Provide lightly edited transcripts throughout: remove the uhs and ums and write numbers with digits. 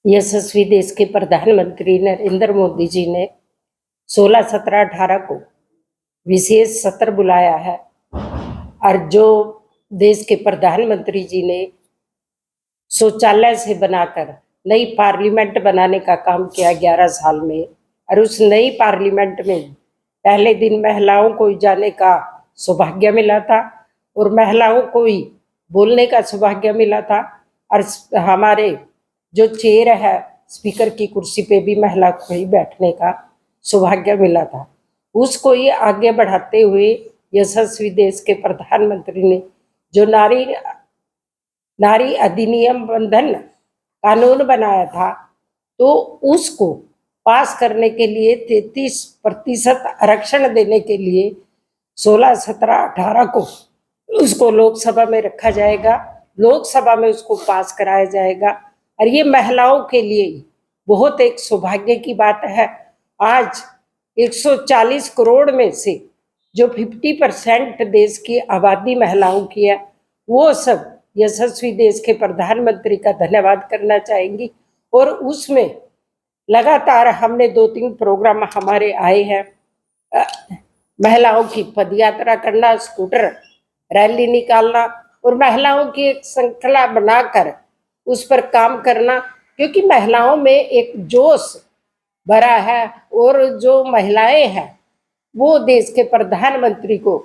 यशस्वी देश के प्रधानमंत्री नरेंद्र मोदी जी ने 16, 17, 18 को विशेष सत्र बुलाया है और जो देश के प्रधानमंत्री जी ने शौचालय से बनाकर नई पार्लियामेंट बनाने का काम किया 11 साल में, और उस नई पार्लियामेंट में पहले दिन महिलाओं को जाने का सौभाग्य मिला था और महिलाओं को ही बोलने का सौभाग्य मिला था। और हमारे जो चेयर है स्पीकर की कुर्सी पे भी महिला को ही बैठने का सौभाग्य मिला था। उसको ही आगे बढ़ाते हुए यशस्वी देश के प्रधानमंत्री ने जो नारी अधिनियम बंधन कानून बनाया था, तो उसको पास करने के लिए 33% आरक्षण देने के लिए 16, 17, 18 को उसको लोकसभा में रखा जाएगा, लोकसभा में उसको पास कराया जाएगा। और ये महिलाओं के लिए बहुत एक सौभाग्य की बात है। आज 140 करोड़ में से जो 50% देश की आबादी महिलाओं की है, वो सब यशस्वी देश के प्रधानमंत्री का धन्यवाद करना चाहेंगी। और उसमें लगातार हमने 2-3 प्रोग्राम हमारे आए हैं, महिलाओं की पदयात्रा करना, स्कूटर रैली निकालना और महिलाओं की एक श्रृंखला बनाकर उस पर काम करना, क्योंकि महिलाओं में एक जोश भरा है। और जो महिलाएं हैं वो देश के प्रधानमंत्री को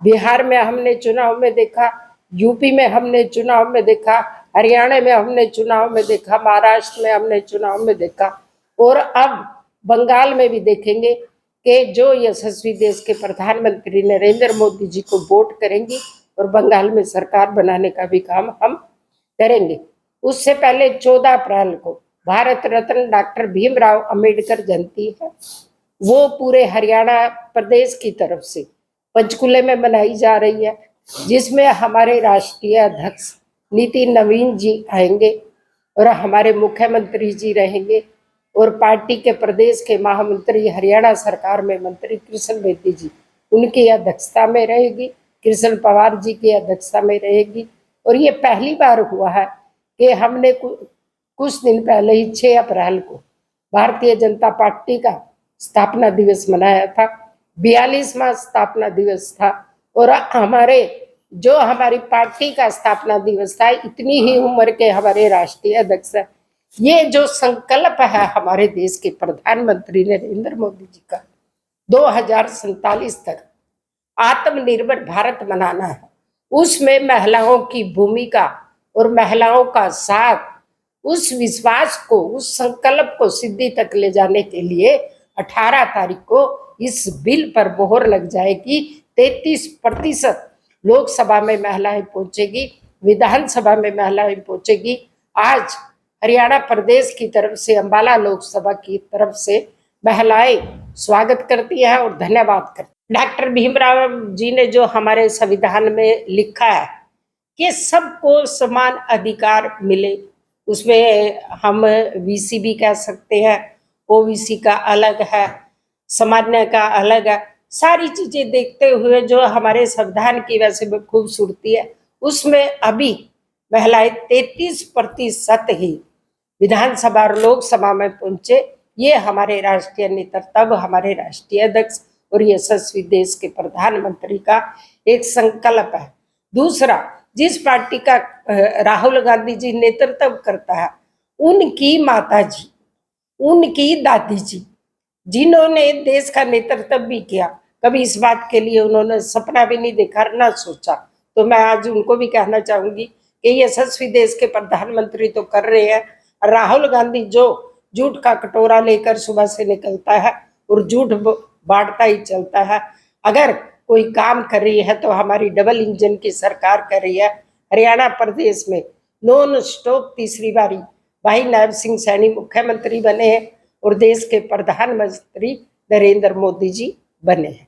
बिहार में हमने चुनाव में देखा, यूपी में हमने चुनाव में देखा, हरियाणा में हमने चुनाव में देखा, महाराष्ट्र में हमने चुनाव में देखा, और अब बंगाल में भी देखेंगे कि जो यशस्वी देश के प्रधानमंत्री नरेंद्र मोदी जी को वोट करेंगी और बंगाल में सरकार बनाने का भी काम हम करेंगे। उससे पहले 14 अप्रैल को भारत रत्न डॉक्टर भीमराव अंबेडकर जयंती है, वो पूरे हरियाणा प्रदेश की तरफ से पंचकुले में मनाई जा रही है, जिसमें हमारे राष्ट्रीय अध्यक्ष नितिन नवीन जी आएंगे और हमारे मुख्यमंत्री जी रहेंगे और पार्टी के प्रदेश के महामंत्री, हरियाणा सरकार में मंत्री कृष्ण बेदी जी उनकी अध्यक्षता में रहेगी, कृष्ण पवार जी की अध्यक्षता में रहेगी। और ये पहली बार हुआ है कि हमने कुछ दिन पहले ही 6 अप्रैल को भारतीय जनता पार्टी का स्थापना दिवस मनाया था, 42वां स्थापना दिवस था। और हमारी पार्टी का स्थापना दिवस था, इतनी ही उम्र के हमारे राष्ट्रीय अध्यक्ष, ये जो संकल्प है हमारे देश के प्रधानमंत्री नरेंद्र मोदी जी का 2047 तक आत्मनिर्भर भारत बनाना है, उसमें महिलाओं की भूमिका और महिलाओं का साथ, उस विश्वास को, उस संकल्प को सिद्धि तक ले जाने के लिए 18 तारीख को इस बिल पर मोहर लग जाएगी। 33% लोकसभा में महिलाएं पहुंचेगी, विधानसभा में महिलाएं पहुंचेगी। आज हरियाणा प्रदेश की तरफ से, अंबाला लोकसभा की तरफ से महिलाएं स्वागत करती है और धन्यवाद करती है। डॉक्टर भीमराव जी ने जो हमारे संविधान में लिखा है कि सबको समान अधिकार मिले, उसमें हम वीसी भी कह सकते हैं, ओबीसी का अलग है, सामान्य का अलग है, सारी चीजें देखते हुए जो हमारे संविधान की वैसे में खूबसूरती है, उसमें अभी महिलाएं 33% ही विधानसभा और लोकसभा में पहुंचे। ये हमारे राष्ट्रीय नेतृत्व, हमारे राष्ट्रीय अध्यक्ष और यशस्वी देश के प्रधानमंत्री का एक संकल्प है। दूसरा, जिस पार्टी का राहुल गांधी जी नेतृत्व करता है, उनकी माता जी, उनकी दादी जी, जिन्होंने देश का नेतृत्व भी किया, कभी इस बात के लिए उन्होंने सपना भी नहीं देखा, ना सोचा, तो मैं आज उनको भी कहना चाहूंगी कि यशस्वी देश के प्रधानमंत्री तो कर रहे हैं, राहुल गांधी जो झूठ का कटोरा लेकर सुबह से निकलता है और झूठ बांटता ही चलता है, अगर कोई काम कर रही है तो हमारी डबल इंजन की सरकार कर रही है। हरियाणा प्रदेश में नॉन स्टॉप तीसरी बारी भाई नायब सिंह सैनी मुख्यमंत्री बने हैं और देश के प्रधानमंत्री नरेंद्र मोदी जी बने हैं।